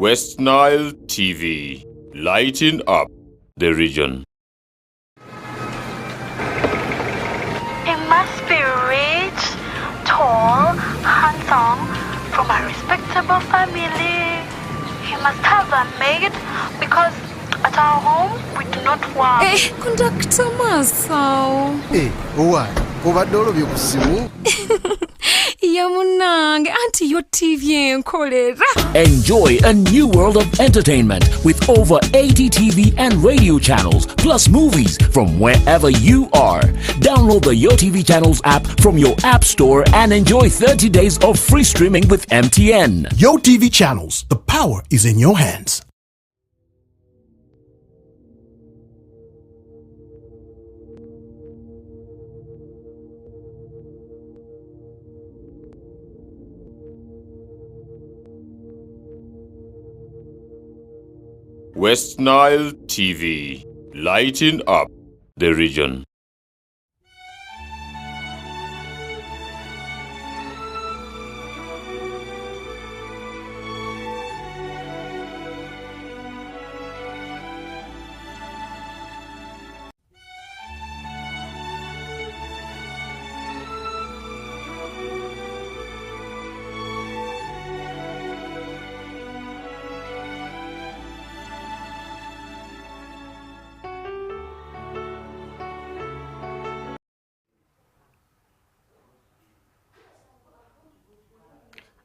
West Nile TV, lighting up the region. He must be rich, tall, handsome, from a respectable family. He must have a maid because at our home we do not work. Conductor Masao. What? Obadde olobye ku ssimu? Yamunange, anti yo TV enkolera. Enjoy a new world of entertainment with over 80 TV and radio channels, plus movies from wherever you are. Download the Yo TV Channels app from your app store and enjoy 30 days of free streaming with MTN. Yo TV Channels, the power is in your hands. West Nile TV, lighting up the region.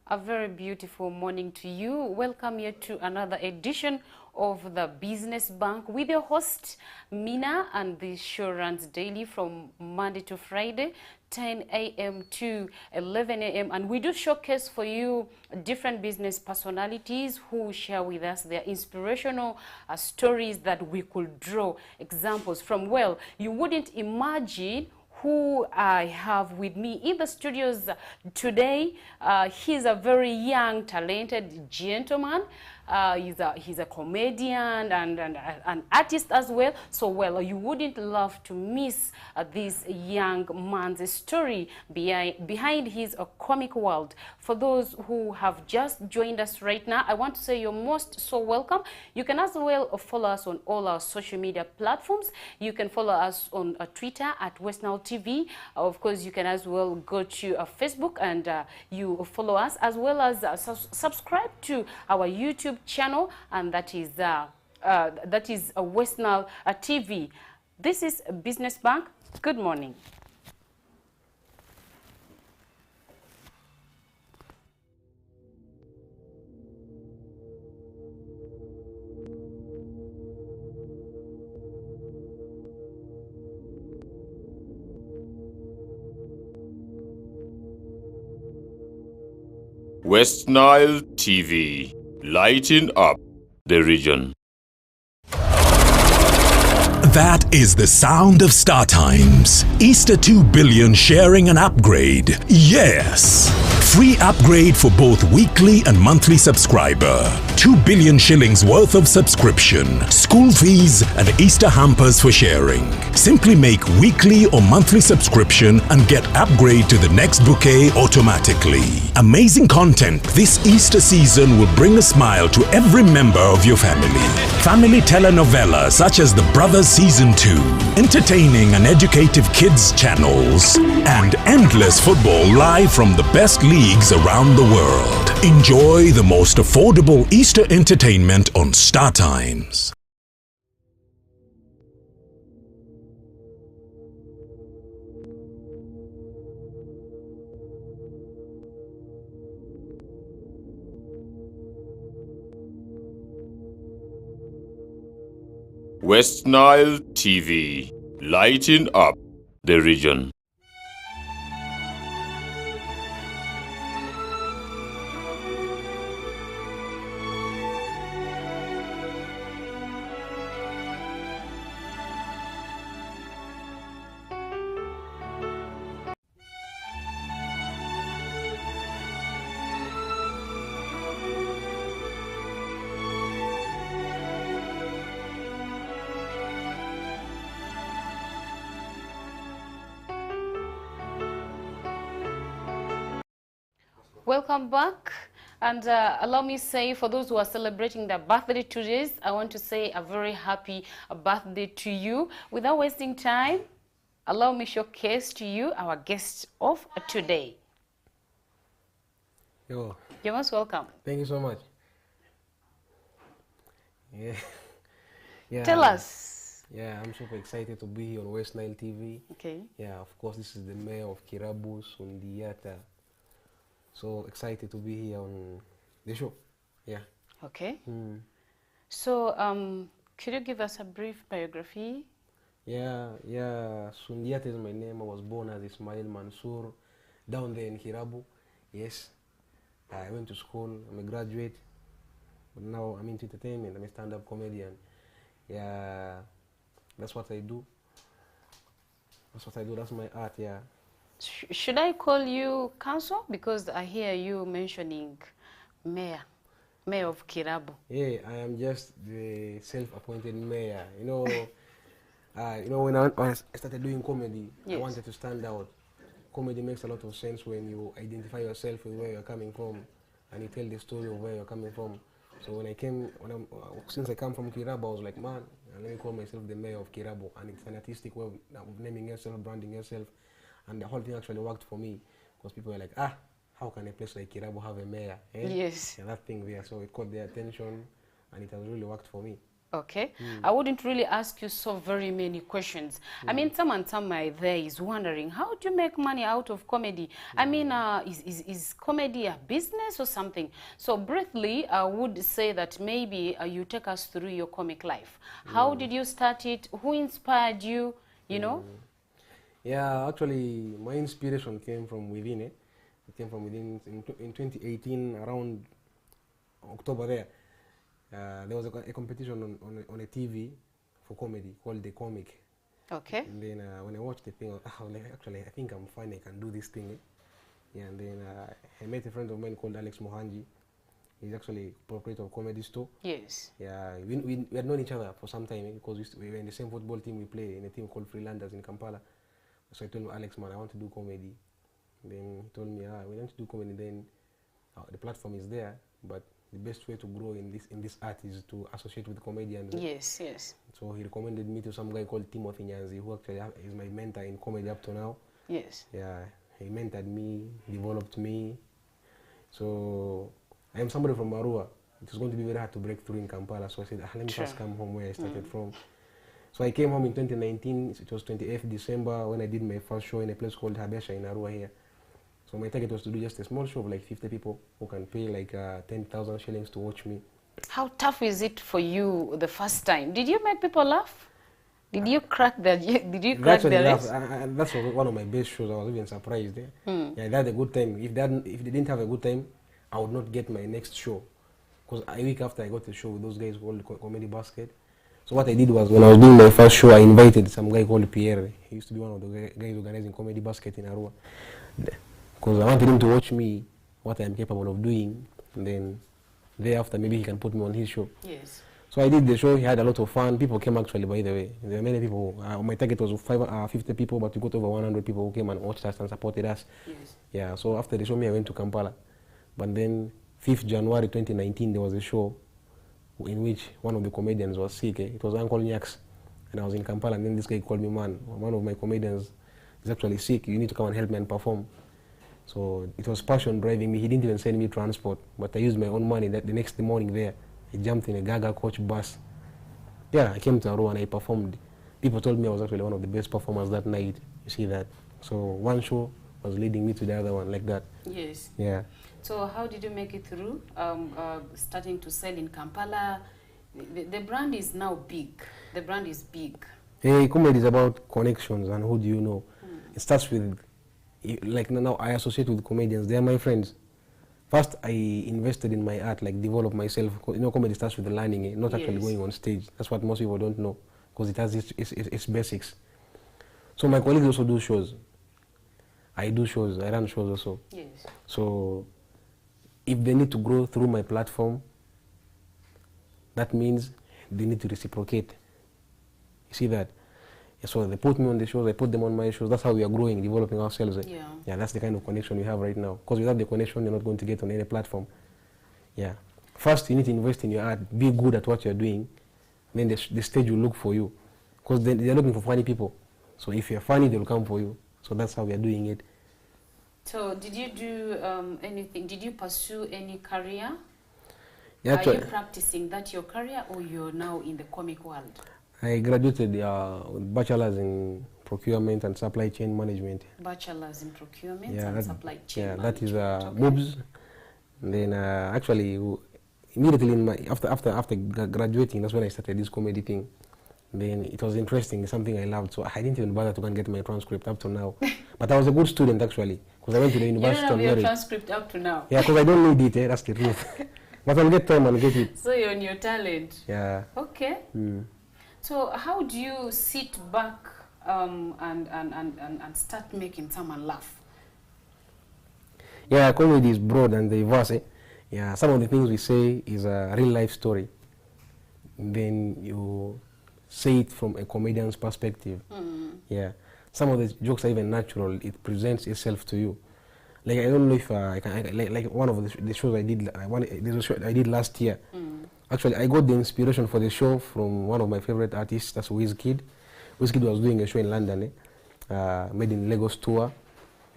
A very beautiful morning to you. Welcome here to another edition of the Business Bank with your host Mina, and the show runs daily from Monday to Friday, 10 a.m. to 11 a.m. and we do showcase for you different business personalities who share with us their inspirational stories that we could draw examples from. Well, you wouldn't imagine who I have with me in the studios today. He's a very young, talented gentleman. He's a comedian and an artist as well. So, well, you wouldn't love to miss this young man's story behind his comic world. For those who have just joined us right now, I want to say you're most so welcome. You can as well follow us on all our social media platforms. You can follow us on Twitter at West Nile TV. Of course, you can as well go to Facebook and you follow us, as well as subscribe to our YouTube channel, and that is West Nile TV. This is Business Bank. Good morning. West Nile TV, lighting up the region. That is the sound of StarTimes. Easter 2 billion sharing an upgrade. Yes! Free upgrade for both weekly and monthly subscriber. 2 billion shillings worth of subscription, school fees and Easter hampers for sharing. Simply make weekly or monthly subscription and get upgrade to the next bouquet automatically. Amazing content this Easter season will bring a smile to every member of your family. Family telenovela such as The Brothers Season 2, entertaining and educative kids channels, and endless football live from the best leagues around the world. Enjoy the most affordable Easter entertainment on StarTimes. West Nile TV, lighting up the region. Welcome back. And allow me say, for those who are celebrating their birthday today, I want to say a very happy birthday to you. Without wasting time, allow me showcase to you our guest of today. Yo. You're most welcome. Thank you so much. Yeah. Tell us. Yeah, I'm super excited to be here on West Nile TV. Okay. Yeah, of course, this is the mayor of Kirabu, Sundiata. So excited to be here on the show. Yeah. Okay. So, could you give us a brief biography? Yeah. Sundiata is my name. I was born as Ismail Mansour down there in Kirabu. Yes. I went to school. I'm a graduate. But now I'm into entertainment. I'm a stand-up comedian. Yeah. That's what I do. That's my art, yeah. Should I call you council? Because I hear you mentioning mayor of Kirabu. Yeah, I am just the self-appointed mayor. You know, when I started doing comedy, yes. I wanted to stand out. Comedy makes a lot of sense when you identify yourself with where you're coming from, and you tell the story of where you're coming from. So since I come from Kirabu, I was like, man, let me call myself the mayor of Kirabu, and it's an artistic way of naming yourself, branding yourself. And the whole thing actually worked for me, because people were like, how can a place like Kirabu have a mayor? Eh? Yes. Yeah, that thing there. So it caught their attention, and it has really worked for me. Okay. I wouldn't really ask you so very many questions. I mean, someone there is wondering, how do you make money out of comedy? I mean, is comedy a business or something? So briefly, I would say that maybe you take us through your comic life. How did you start it? Who inspired you? You know? Yeah, actually, my inspiration came from within. It came from within. In 2018, around October there was a competition on a TV for comedy called The Comic. Okay. And then when I watched the thing, I was like, actually, I think I'm fine. I can do this thing. Yeah, and then I met a friend of mine called Alex Mohanji. He's actually proprietor of Comedy Store. Yes. Yeah, we had known each other for some time because we were in the same football team. We play in a team called Freelanders in Kampala. So I told him, Alex, man, I want to do comedy. Then he told me, we want to do comedy. Then the platform is there, but the best way to grow in this art is to associate with comedians. Yes, yes. So he recommended me to some guy called Timothy Nyanzi, who actually is my mentor in comedy up to now. Yes. Yeah, he mentored me, developed me. So I am somebody from Arua. It was going to be very hard to break through in Kampala. So I said, let me first come home where I started from. So I came home in 2019. It was 28th December when I did my first show in a place called Habesha in Arua here. So my target was to do just a small show of like 50 people who can pay like 10,000 shillings to watch me. How tough is it for you the first time? Did you make people laugh? Did you crack their That's one of my best shows. I was even surprised. Yeah, they had a good time. If they didn't have a good time, I would not get my next show. Because a week after I got the show with those guys called Comedy Basket. So what I did was, when I was doing my first show, I invited some guy called Pierre. He used to be one of the guys organizing Comedy Basket in Arua. Because I wanted him to watch me, what I'm capable of doing. And then thereafter, maybe he can put me on his show. Yes. So I did the show. He had a lot of fun. People came actually, by the way. There were many people. My target was 50 people, but we got over 100 people who came and watched us and supported us. Yes. Yeah, so after the show, I went to Kampala. But then, 5th January 2019, there was a show in which one of the comedians was sick. It was Uncle Nyax. And I was in Kampala, and then this guy called me, man, one of my comedians is actually sick. You need to come and help me and perform. So it was passion driving me. He didn't even send me transport, but I used my own money. That the next morning there, I jumped in a Gaga coach bus. Yeah, I came to Arua and I performed. People told me I was actually one of the best performers that night. You see that? So one show was leading me to the other one, like that. Yes. Yeah. So how did you make it through? Starting to sell in Kampala. The brand is now big. The brand is big. Hey, comedy is about connections and who do you know. It starts with, like now I associate with comedians. They are my friends. First, I invested in my art, like develop myself. You know, comedy starts with the learning, not actually going on stage. That's what most people don't know, because it has its basics. So my colleagues also do shows. I do shows. I run shows also. Yes. So if they need to grow through my platform, that means they need to reciprocate. You see that? So they put me on the shows, I put them on my shows. That's how we are growing, developing ourselves. Yeah. Yeah, that's the kind of connection we have right now. Because without the connection, you're not going to get on any platform. Yeah. First, you need to invest in your art. Be good at what you're doing. Then the stage will look for you. Because they're looking for funny people. So if you're funny, they'll come for you. So that's how we are doing it. So did you do anything? Did you pursue any career? Yeah, are you practicing that your career, or you're now in the comic world? I graduated with bachelor's in procurement and supply chain management. Bachelor's in procurement and supply chain management. That is MOOBS. Then actually, immediately after graduating, that's when I started this comedy thing. Then it was interesting, it's something I loved, so I didn't even bother to go and get my transcript up to now. But I was a good student actually, because I went to the university. You don't have your transcript up to now? Yeah, because I don't need it, that's the truth. But I'll get time and get it. So you're on your talent? Yeah. Okay. So how do you sit back and start making someone laugh? Yeah, comedy is broad and diverse. Yeah, some of the things we say is a real life story. Then you say it from a comedian's perspective. Yeah, some of the jokes are even natural. It presents itself to you. Like I don't know if I can, like one of the shows I did. There's a show I did last year. Actually, I got the inspiration for the show from one of my favorite artists. That's Wizkid. Wizkid was doing a show in London, made in Lagos tour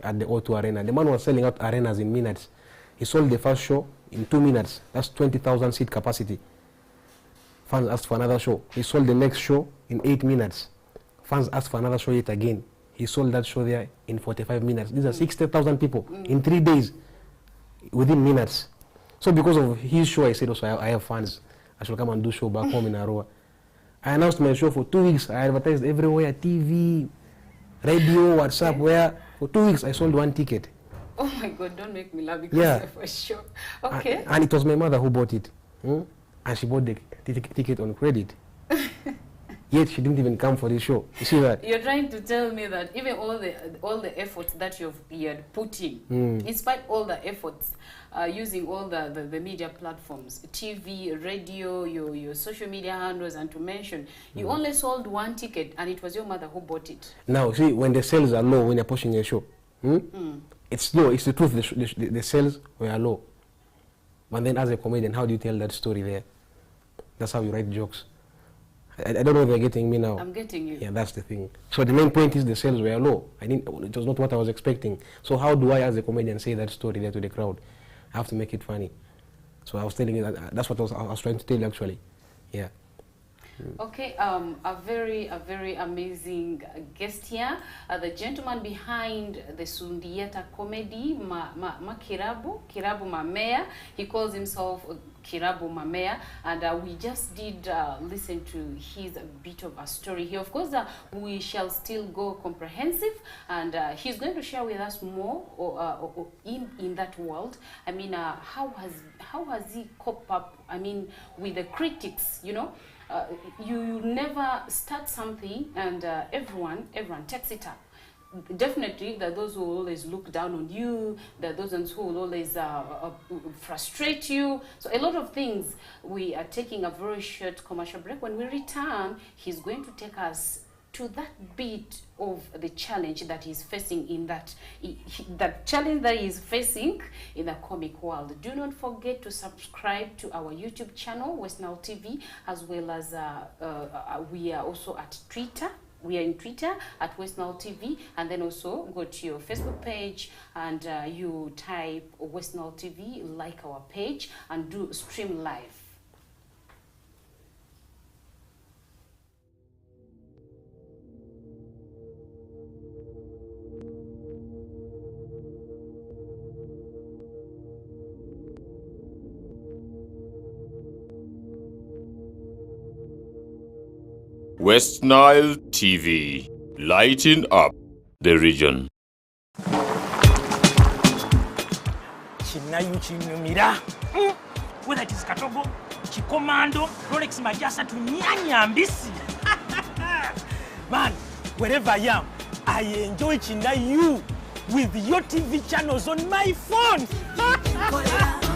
at the O2 Arena. The man was selling out arenas in minutes. He sold the first show in 2 minutes. That's 20,000 seat capacity. Fans asked for another show. He sold the next show in 8 minutes. Fans asked for another show yet again. He sold that show there in 45 minutes. These are 60,000 people in 3 days, within minutes. So because of his show, I said also I have fans. I should come and do show back home in Arua. I announced my show for 2 weeks. I advertised everywhere, TV, radio, WhatsApp, where for 2 weeks I sold 1 ticket. Oh my God, don't make me laugh because of a show. Okay. And it was my mother who bought it. And she bought the ticket on credit. Yet she didn't even come for the show. You see that? You're trying to tell me that even all the efforts that you had put in, despite all the efforts, using all the media platforms, TV, radio, your social media handles, and to mention, you only sold 1 ticket, and it was your mother who bought it. Now, see, when the sales are low, when you're pushing a show, it's low. It's the truth. The sales were low. But then, as a comedian, how do you tell that story there? That's how you write jokes. I don't know if you're getting me now. I'm getting you. Yeah, that's the thing. So the main point is the sales were low. It was not what I was expecting. So how do I, as a comedian, say that story there to the crowd? I have to make it funny. So I was telling you that. That's what I was trying to tell you actually. Yeah. Okay, a very amazing guest here, the gentleman behind the Sundiata comedy, Kirabu Mamea. He calls himself Kirabu Mamea, and we just did listen to his bit of a story here. Of course, we shall still go comprehensive, and he's going to share with us more in that world. I mean, how has he coped up? I mean, with the critics, you know. You never start something and everyone takes it up. Definitely, there are those who always look down on you. There are those who will always frustrate you. So a lot of things. We are taking a very short commercial break. When we return, he's going to take us to that bit of the challenge that he's facing in that challenge that he's facing in the comic world. Do not forget to subscribe to our YouTube channel, West Nile TV, as well as we are also at Twitter. We are in Twitter at West Nile TV, and then also go to your Facebook page and you type West Nile TV, like our page, and do stream live. West Nile TV, lighting up the region. Chinayu whether it is Katogo, Chikomando, Rolex Majasa to Nyanyambisi. Man, wherever I am, I enjoy Chinayu with your TV channels on my phone.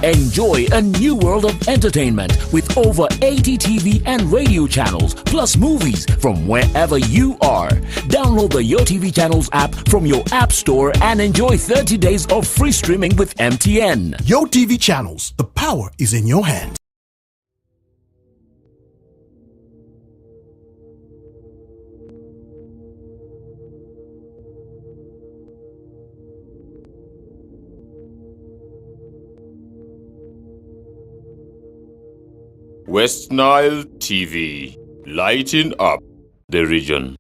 Enjoy a new world of entertainment with over 80 TV and radio channels, plus movies from wherever you are. Download Download the YoTV Channels app from your app store and enjoy 30 days of free streaming with MTN. YoTV Channels, the power is in your hands. West Nile TV, lighting up the region.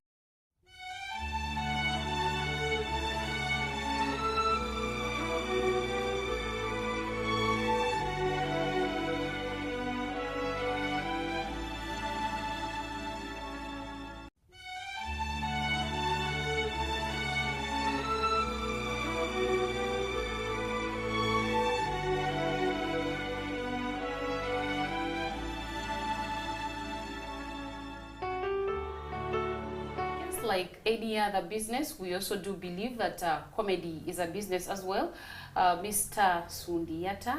Like any other business, we also do believe that comedy is a business as well. Mr. Sundiata,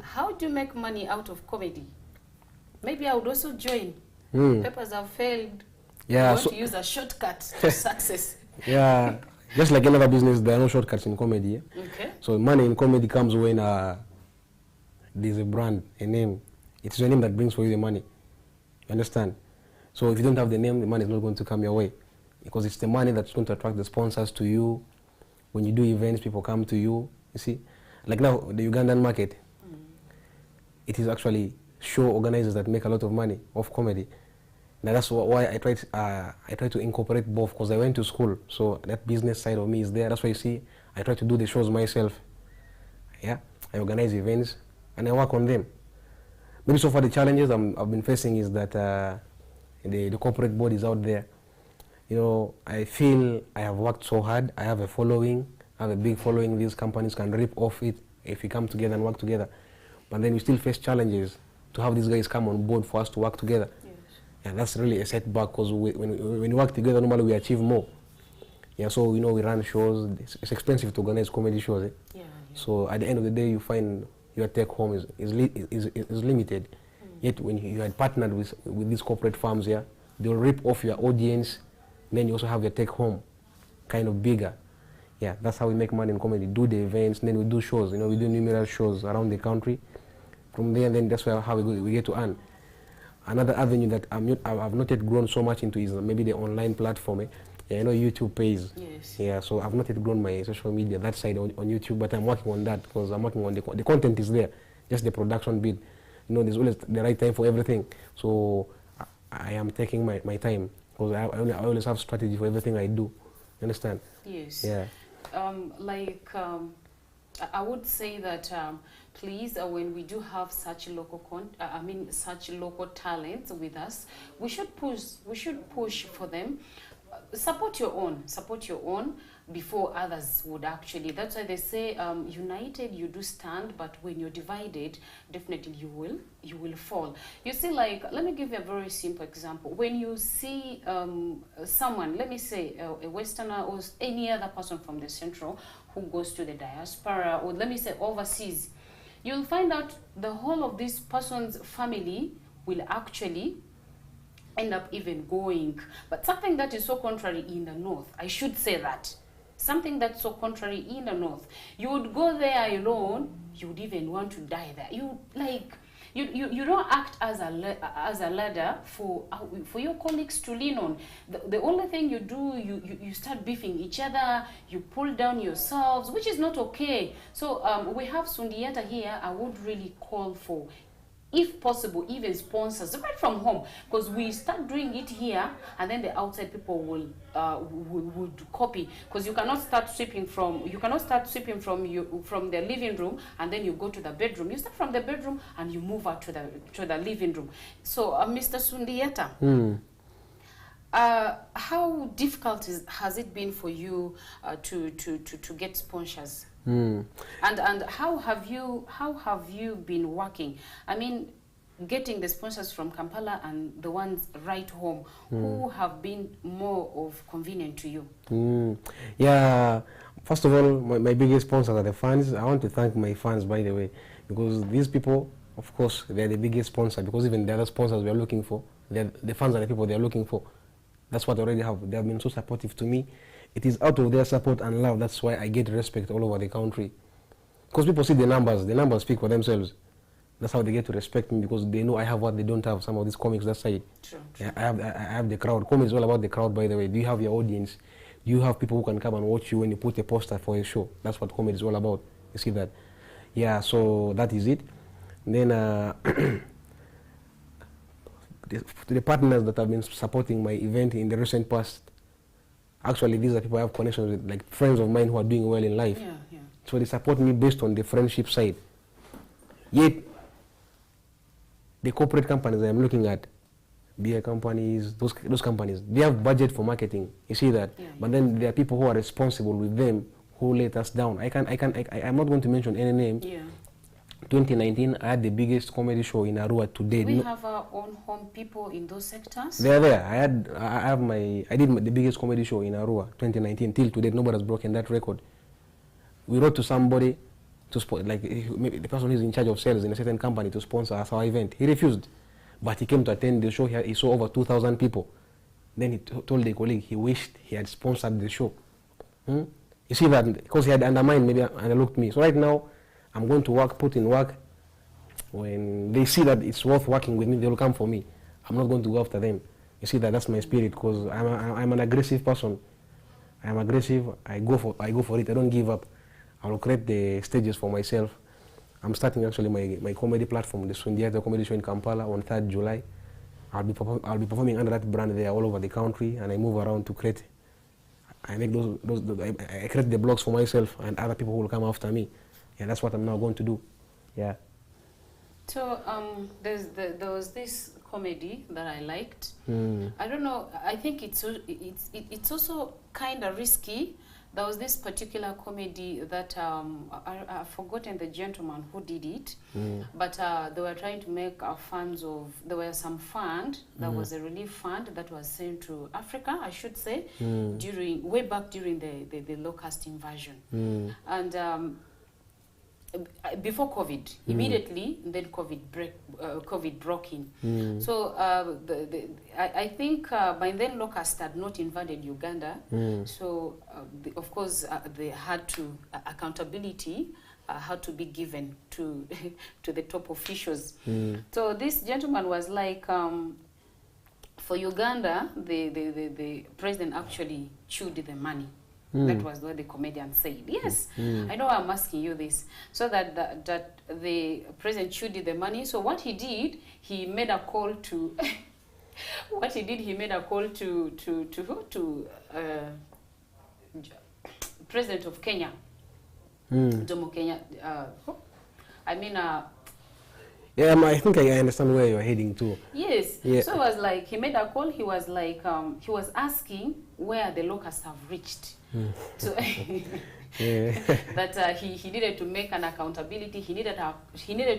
how do you make money out of comedy? Maybe I would also join. Papers have failed. Yeah, I want to use a shortcut to success. Yeah, just like another business, there are no shortcuts in comedy. Okay. So money in comedy comes when there's a brand, a name. It's your name that brings for you the money. You understand? So if you don't have the name, the money is not going to come your way. Because it's the money that's going to attract the sponsors to you. When you do events, people come to you. You see, like now the Ugandan market, it is actually show organizers that make a lot of money off comedy. Now that's why I try to incorporate both, because I went to school, so that business side of me is there. That's why you see I try to do the shows myself. Yeah, I organize events and I work on them. Maybe so far the challenges I've been facing is that the corporate bodies out there. You know, I feel I have worked so hard. I have a following, I have a big following. These companies can rip off it if we come together and work together. But then we still face challenges to have these guys come on board for us to work together. Yes. And that's really a setback, because when we work together, normally we achieve more. Yeah, so you know, we run shows. It's expensive to organize comedy shows. Yeah. So at the end of the day, you find your take home is limited. Yet when you had partnered with these corporate firms, yeah, they'll rip off your audience. Then you also have your take home kind of bigger. Yeah, that's how we make money in comedy. Do the events, and then we do shows. You know, we do numerous shows around the country. From there, then that's how we get to earn. Another avenue that I've not yet grown so much into is maybe the online platform. Yeah, you know, YouTube pays. Yes. Yeah, so I've not yet grown my social media, that side on YouTube, but I'm working on that, because I'm working on the content is there, just the production bit. You know, there's always the right time for everything. So I am taking my time. Because I always have strategy for everything I do. You understand? Yes. Yeah. I would say that please, when we do have such such local talents with us, we should push for them. Support your own before others would actually. That's why they say united you do stand, but when you're divided, definitely you will fall. You see, like, let me give you a very simple example. When you see someone, let me say a Westerner or any other person from the Central who goes to the diaspora, or let me say overseas, you'll find out the whole of this person's family will actually end up even going. But something that is so contrary in the north, I should say that, something that's so contrary in the north, you would go there alone, you would even want to die there. You don't act as a ladder for your colleagues to lean on. The only thing you do, you start beefing each other, you pull down yourselves, which is not okay. So we have Sundiata here. I would really call for, if possible, even sponsors right from home, because we start doing it here, and then the outside people will copy. Because you cannot start sweeping from the living room and then you go to the bedroom. You start from the bedroom and you move out to the living room. So, Mr. Sundiata, how difficult has it been for you to get sponsors? And how have you been working? I mean, getting the sponsors from Kampala and the ones right home, who have been more of convenient to you? Yeah, first of all, my biggest sponsors are the fans. I want to thank my fans, by the way, because these people, of course, they're the biggest sponsor, because even the other sponsors we are looking for, the fans are the people they are looking for. That's what I already have. They have been so supportive to me. It is out of their support and love. That's why I get respect all over the country. Because people see the numbers speak for themselves. That's how they get to respect me, because they know I have what they don't have. Some of these comics that side. True. Yeah, I have the crowd. Comedy is all about the crowd, by the way. Do you have your audience? Do you have people who can come and watch you when you put a poster for a show? That's what comedy is all about. You see that? Yeah, so that is it. Then the partners that have been supporting my event in the recent past, actually these are people I have connections with, like friends of mine who are doing well in life. Yeah, yeah. So they support me based on the friendship side. Yet, the corporate companies I'm looking at, beer companies, those companies, they have budget for marketing. You see that? Yeah, but then there are people who are responsible with them who let us down. I'm not going to mention any name. Yeah. 2019, I had the biggest comedy show in Arua to date. We have our own home people in those sectors? They're there. I did the biggest comedy show in Arua 2019. Till today, nobody has broken that record. We wrote to somebody to like the person who's in charge of sales in a certain company to sponsor us our event. He refused, but he came to attend the show. He saw over 2,000 people. Then he told the colleague he wished he had sponsored the show. You see that? Because he had undermined maybe and looked me. So right now, I'm going to work, put in work. When they see that it's worth working with me, they will come for me. I'm not going to go after them. You see that? That's my spirit, because I'm an aggressive person. I'm aggressive. I go for it. I don't give up. I will create the stages for myself. I'm starting actually my comedy platform, the Sundiata Comedy Show in Kampala on 3rd July. I'll be performing under that brand there all over the country, and I move around to create. I make I create the blogs for myself, and other people will come after me. Yeah, that's what I'm now going to do. Yeah. So there was this comedy that I liked. I don't know. I think it's also kind of risky. There was this particular comedy that I've forgotten the gentleman who did it, but they were trying to make funds of. There were some fund that was a relief fund that was sent to Africa, I should say, way back during the locust invasion, and. Before COVID, immediately, then COVID broke in. So I think by then locusts had not invaded Uganda. So of course they had to accountability had to be given to to the top officials. So this gentleman was like, for Uganda, the president actually chewed the money. That was what the comedian said. Yes, I know I'm asking you this. So that the president chewed the money. So what he did, he made a call to... he made a call to President of Kenya, Jomo Kenya. Yeah, I think I understand where you're heading to. Yes. Yeah. So it was like, he made a call. He was like, he was asking where the locusts have reached. So that he needed to make an accountability. He needed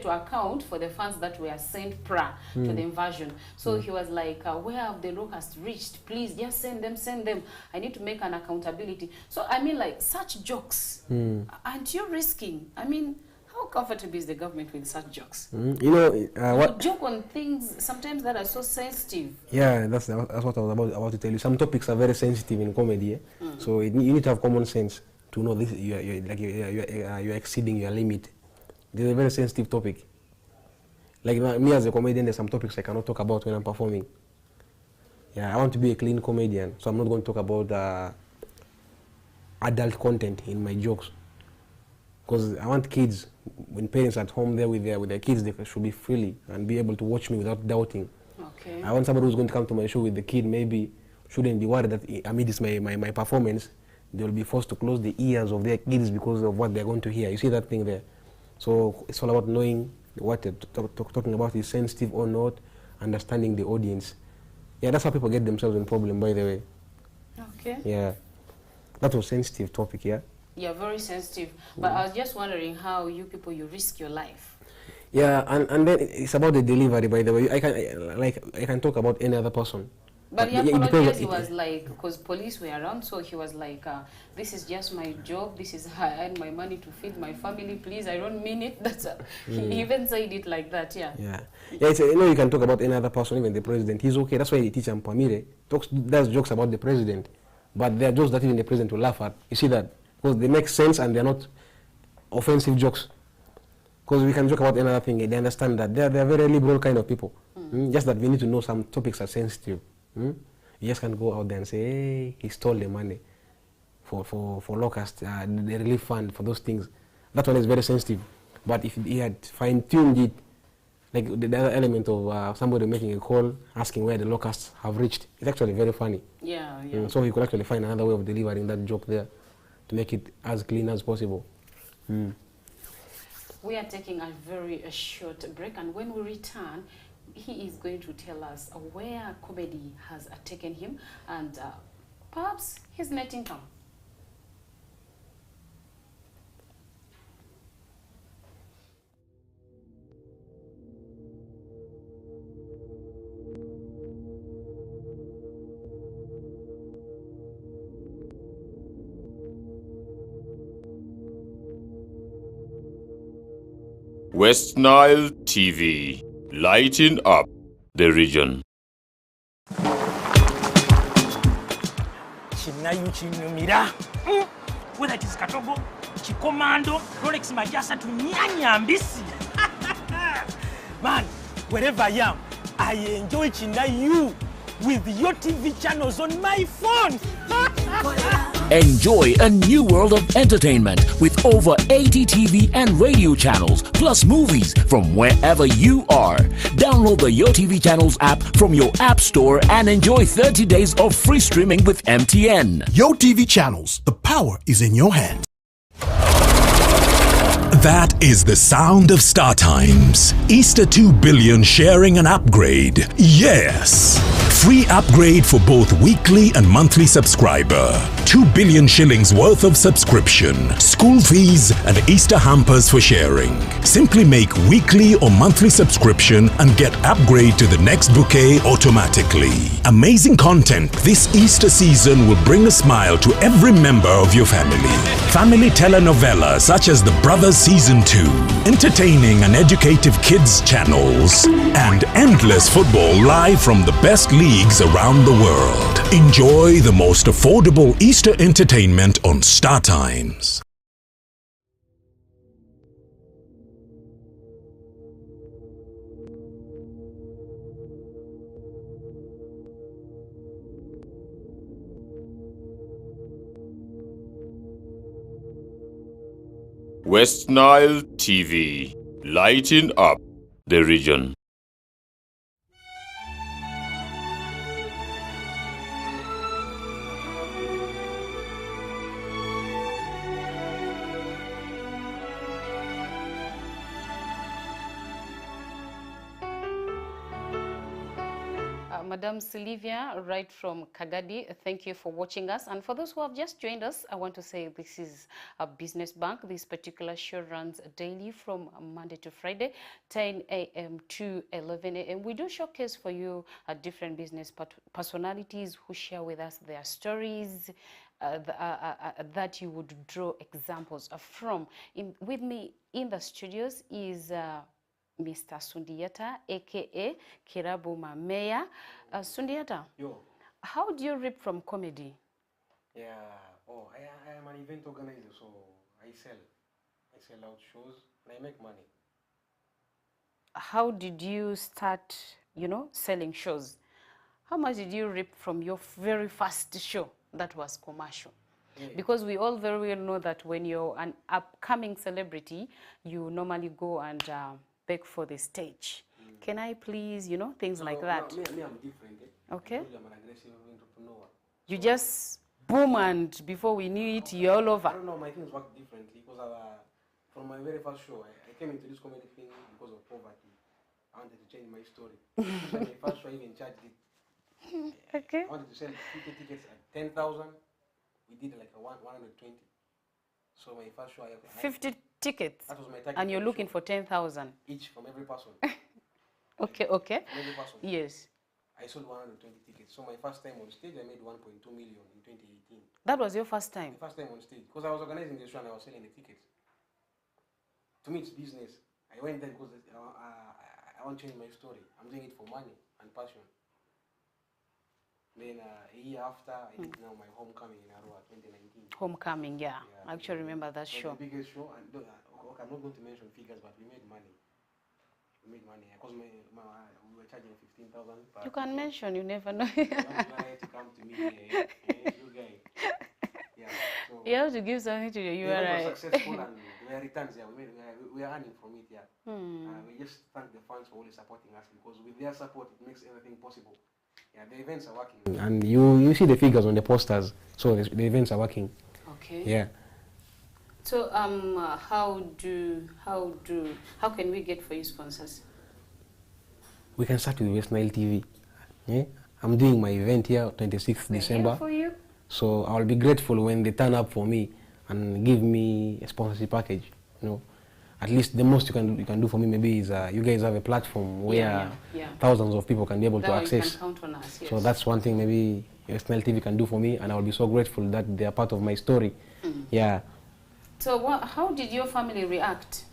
to account for the funds that were sent prior to the invasion. So he was like, where have the locusts reached? Please just send them. I need to make an accountability. So like such jokes, aren't you risking? How comfortable is the government with such jokes? What joke on things sometimes that are so sensitive. Yeah, that's what I was about to tell you. Some topics are very sensitive in comedy, so you need to have common sense to know this. You're exceeding your limit. This is a very sensitive topic. Like me as a comedian, there's some topics I cannot talk about when I'm performing. Yeah, I want to be a clean comedian, so I'm not going to talk about adult content in my jokes. Because I want kids, when parents at home there with their kids, they should be freely and be able to watch me without doubting. Okay. I want somebody who's going to come to my show with the kid, maybe shouldn't be worried that amidst my performance, they will be forced to close the ears of their kids because of what they're going to hear. You see that thing there? So it's all about knowing what they're talking about is sensitive or not, understanding the audience. Yeah, that's how people get themselves in problem, by the way. Okay. Yeah. That was a sensitive topic, yeah? Yeah, very sensitive. But I was just wondering how you risk your life. Yeah, and then it's about the delivery, by the way. I can talk about any other person. But he it depends apologized. He on- was like, because police were around, so he was like, "This is just my job. This is how I earn my money to feed my family. Please, I don't mean it." That's he even said it like that. Yeah. Yeah, it's you can talk about any other person, even the president. He's okay. That's why the teacher Mpamire does jokes about the president, but they are jokes that even the president will laugh at. You see that because they make sense and they're not offensive jokes. Because we can joke about another thing, they understand that they're very liberal kind of people. Just that we need to know some topics are sensitive. You just can't go out there and say, hey, he stole the money for locust, the relief fund, for those things. That one is very sensitive. But if he had fine-tuned it, like the other element of somebody making a call, asking where the locusts have reached, it's actually very funny. Yeah. So he could actually find another way of delivering that joke there to make it as clean as possible. We are taking a very short break, and when we return, he is going to tell us where comedy has taken him and perhaps his net income. West Nile TV, lighting up the region. Chinayu chinyumira. Whether it is Katogo, Chikomando, Rolex Majasa to Nyanyambisi. Man, wherever I am, I enjoy Chinayu with your TV channels on my phone. Enjoy a new world of entertainment with over 80 TV and radio channels, plus movies from wherever you are. Download the YoTV Channels app from your app store and enjoy 30 days of free streaming with MTN. YoTV Channels, the power is in your hands. That is the sound of Star Times. Easter 2 billion sharing an upgrade. Yes. Free upgrade for both weekly and monthly subscriber. 2 billion shillings worth of subscription. School fees and Easter hampers for sharing. Simply make weekly or monthly subscription and get upgrade to the next bouquet automatically. Amazing content this Easter season will bring a smile to every member of your family. Family telenovela such as The Brothers Season 2, entertaining and educative kids channels, and endless football live from the best leagues around the world. Enjoy the most affordable Easter entertainment on Star Times. West Nile TV, lighting up the region. Madam Sylvia, right from Kagadi, thank you for watching us. And for those who have just joined us, I want to say this is a Business Bank. This particular show runs daily from Monday to Friday, 10 a.m. to 11 a.m. We do showcase for you different business personalities who share with us their stories that you would draw examples from. With me in the studios is Mr. Sundiata, aka Kirabu Mameya. Sundiata, how do you rip from comedy? Yeah, I am an event organizer, so I sell out shows and I make money. How did you start, selling shows? How much did you rip from your very first show that was commercial? Yeah. Because we all very well know that when you're an upcoming celebrity, you normally go and beg for the stage. Can I please, things like that? Me, I'm different. Okay. I'm an aggressive entrepreneur. You just boom, and before we knew it, you're all over. I don't know, my things work differently because from my very first show, I came into this comedy thing because of poverty. I wanted to change my story. My first show, I even charged it. Okay. I wanted to sell 50 tickets at 10,000. We did like a 120. So my first show, I 50 tickets. That was my target. And you're looking for 10,000 each from every person. Okay. From every person. Yes. I I sold 120 tickets. So my first time on stage, I made 1.2 million in 2018. That was your first time? The first time on stage. Because I was organizing the show and I was selling the tickets. To me, it's business. I went there because I want to change my story. I'm doing it for money and passion. Then a year after, I did now my homecoming in Arua, 2019. Homecoming, yeah. I actually remember that so show. The biggest show, and okay, I'm not going to mention figures, but we made money. We made money because we were charging 15,000. You can mention, you never know. You to come to me, you guys. Yeah, so you have to give something to you. It was successful and we are returns. Yeah, we are earning from it. Yeah, we just thank the fans for always supporting us because with their support, it makes everything possible. Yeah, the events are working. And you see the figures on the posters, so the events are working. Okay. Yeah. So how can we get for you sponsors? We can start with West Nile TV. Yeah? I'm doing my event here 26th December. Here for you. So I'll be grateful when they turn up for me and give me a sponsorship package. You know, at least the most you can do for me maybe is you guys have a platform where thousands of people can be able to access. You can count on us, yes. So that's one thing maybe West Nile TV can do for me, and I'll be so grateful that they are part of my story. Yeah. So how did your family react?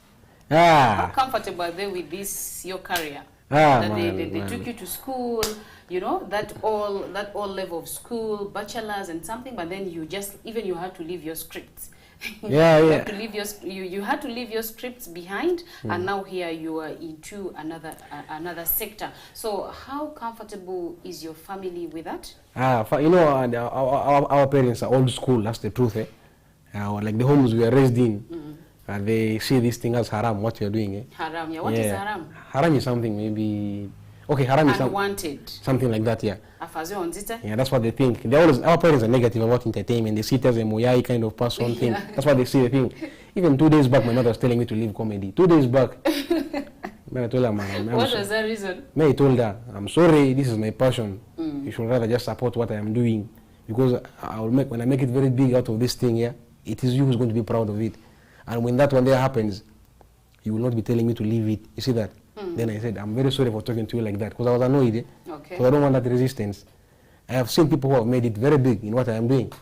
How comfortable are they with this your career? They took you to school, you know, that all level of school, bachelor's and something, but then you had to leave your scripts. You had to leave your scripts behind, and now here you are into another sector. So how comfortable is your family with that? You know, our parents are old school. That's the truth. Like the homes we are raised in. They see this thing as haram, what you're doing. Haram, yeah. What is haram? Haram is something maybe... Okay, haram is unwanted. Something like that, yeah. Yeah, that's what they think. Our parents are negative about entertainment. They see it as a moyai kind of person thing. That's what they see the thing. Even 2 days back, my mother was telling me to leave comedy. 2 days back. I told her, what was the reason? I told her, I'm sorry, this is my passion. You should rather just support what I am doing. Because when I make it very big out of this thing here, it is you who's going to be proud of it. And when that one day happens, you will not be telling me to leave it. You see that? Then I said, I'm very sorry for talking to you like that, because I was annoyed. Because I don't want that resistance. I have seen people who have made it very big in what I am doing.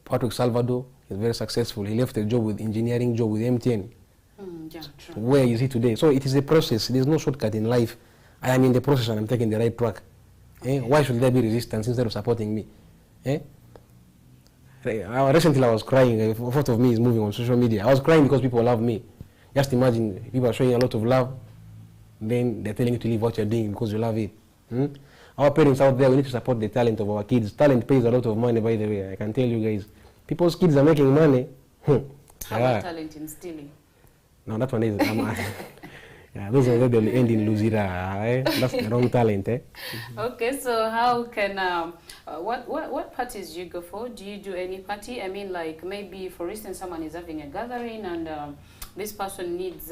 Patrick Salvador is very successful. He left a job with engineering job with MTN. Where is he today? So it is a process. There's no shortcut in life. I am in the process and I'm taking the right track. Why should there be resistance instead of supporting me? Recently I was crying. A photo of me is moving on social media. I was crying because people love me. Just imagine, people are showing a lot of love, then they're telling you to leave what you're doing because you love it. Our parents out there, we need to support the talent of our kids. Talent pays a lot of money, by the way. I can tell you guys. People's kids are making money. How about talent in stealing? No, that one is... those are the end in Luzira. That's the wrong talent. Okay, so how can... what parties do you go for? Do you do any party? I mean, like maybe, for instance, someone is having a gathering and this person needs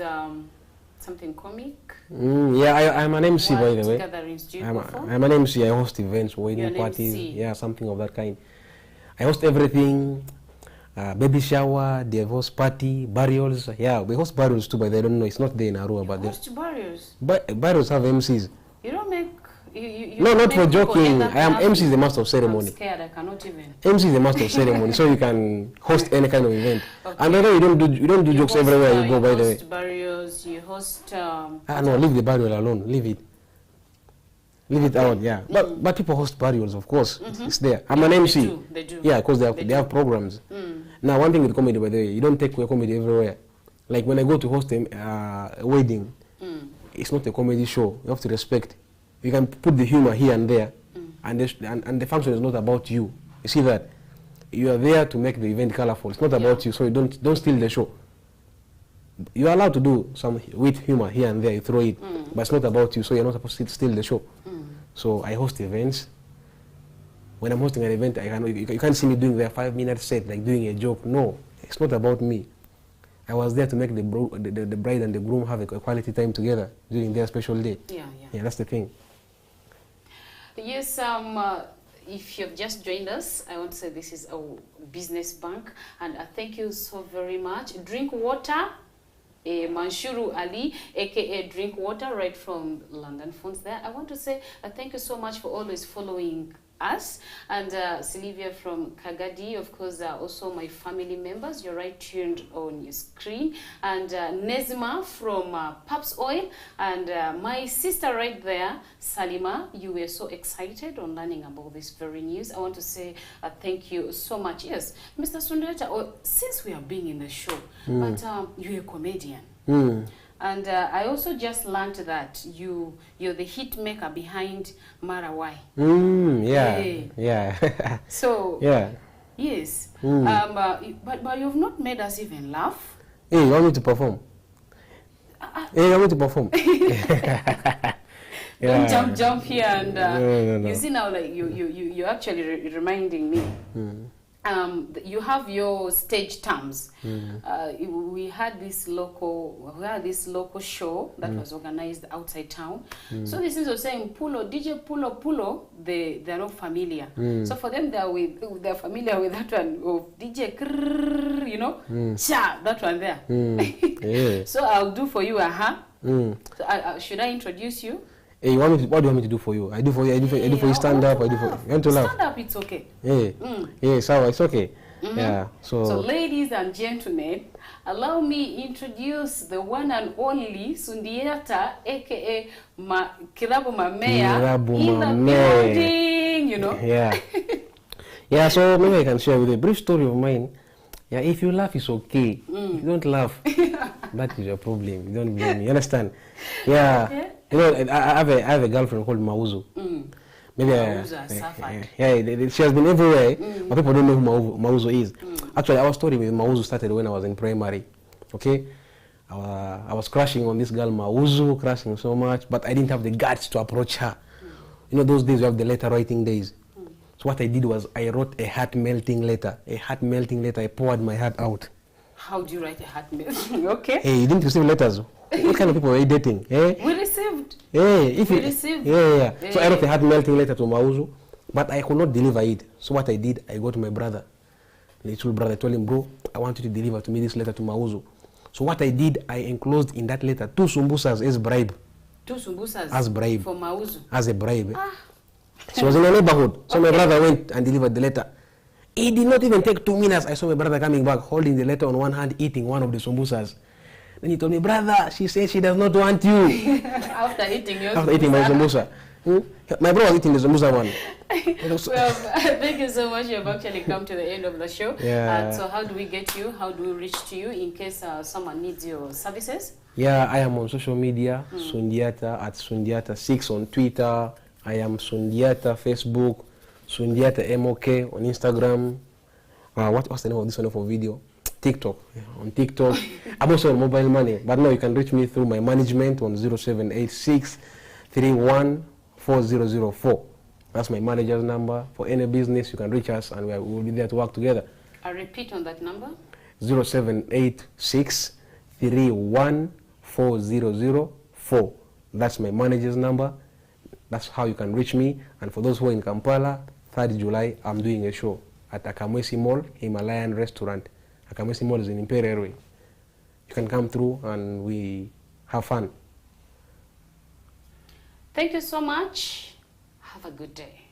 something comic. I'm an MC, by the way. Gatherings do you go for? I'm an MC. I host events, wedding parties. MC. Yeah, something of that kind. I host everything. Baby shower, divorce party, burials. Yeah, we host burials too, but they don't know. It's not there in Arua. But host burials? Burials have MCs. You don't make... No, not for joking. I am MC is the master of ceremony. I'm scared, I cannot even. MC is the master of ceremony, so you can host any kind of event. And I know you don't do jokes everywhere you go, by the way. You host burials, you host... no, leave the burial alone. Leave it. Leave it out, yeah. But people host burials, of course. It's there. I'm an MC. They do. Yeah, because they have programs. Now, one thing with comedy, by the way, you don't take comedy everywhere. Like when I go to host a wedding, it's not a comedy show. You have to respect. You can put the humor here and there, and the function is not about you. You see that? You are there to make the event colorful. It's not about you, so you don't steal the show. You are allowed to do some with humor here and there. You throw it, but it's not about you, so you're not supposed to steal the show. So I host events. When I'm hosting an event, you can't see me doing the 5-minute set, like doing a joke. No, it's not about me. I was there to make the bride and the groom have a quality time together during their special day. Yeah, that's the thing. Yes, if you've just joined us, I want to say this is our Busness Bank, and thank you so very much. Drink water. Manshuru Ali, aka Drink Water, right from London Phones there. I want to say thank you so much for always following us, and Sylvia from Kagadi, of course, also my family members. You're right tuned on your screen, and Nezma from Paps Oil, and my sister right there, Salima. You were so excited on learning about this very news. I want to say thank you so much. Yes, Mr. Sundeta, since we are being in the show, but you're a comedian. And I also just learned that you're the hit maker behind Marawai. Yeah. So yeah. Yes. But you've not made us even laugh. Hey, you want me to perform? Hey, you want me to perform? Don't jump here and no. You see now, like you're actually reminding me. You have your stage terms. We had this local show that was organized outside town. So this is saying Pulo, DJ Pulo, they're not familiar. So for them, they're familiar with that one of DJ, you know, cha, that one there. Yeah. So I'll do for you, So should I introduce you? Hey, what do you want me to do for you? I do for you. I do for you. Stand up. I do for you. You want to laugh? Stand up. It's okay. Yeah. So it's okay. Yeah. So ladies and gentlemen, allow me introduce the one and only Sundiata, aka Kirabu Mamea, in the building. You know. Yeah. Yeah. So maybe I can share with you a brief story of mine. Yeah. If you laugh, it's okay. If you don't laugh, that is your problem. You don't blame me. You understand? Yeah. Okay. You know, I have a girlfriend called Mauzu. Maybe she has been everywhere, but people don't know who Mauzu is. Actually, our story with Mauzu started when I was in primary. Okay, I was crushing on this girl Mauzu, crushing so much, but I didn't have the guts to approach her. You know, those days we have the letter writing days. So what I did was I wrote a heart melting letter. I poured my heart out. How do you write a heart melting? Okay. Hey, you didn't receive letters. What kind of people are you dating? Eh? We received. We received. Yeah. So I wrote a heart melting letter to Mauzu, but I could not deliver it. So what I did, I got to my brother, little brother. I told him, bro, I want you to deliver to me this letter to Mauzu. So what I did, I enclosed in that letter 2 sumbusas as bribe. 2 sumbusas? As bribe. For Mauzu? As a bribe. She was in a neighborhood. So my brother went and delivered the letter. It did not even take 2 minutes. I saw my brother coming back, holding the letter on one hand, eating one of the sumbusas. Then he told me, brother, she said she does not want you. After eating your After eating my sambusa. My brother was eating the sambusa one. Well, thank you so much. You have actually come to the end of the show. Yeah. So how do we get you? How do we reach to you in case someone needs your services? Yeah, I am on social media, Sundiata at Sundiata6 on Twitter. I am Sundiata Facebook, Sundiata MOK on Instagram. What's the name of this one for video? TikTok. Yeah, on TikTok. I'm also on mobile money, but now you can reach me through my management on 0786 314004. That's my manager's number. For any business, you can reach us and we will be there to work together. I repeat on that number. 0786 314004. That's my manager's number. That's how you can reach me. And for those who are in Kampala, 3rd July, I'm doing a show at Akamwesi Mall, Himalayan Restaurant. Akamwesi Mall is in Imperial Way. You can come through and we have fun. Thank you so much. Have a good day.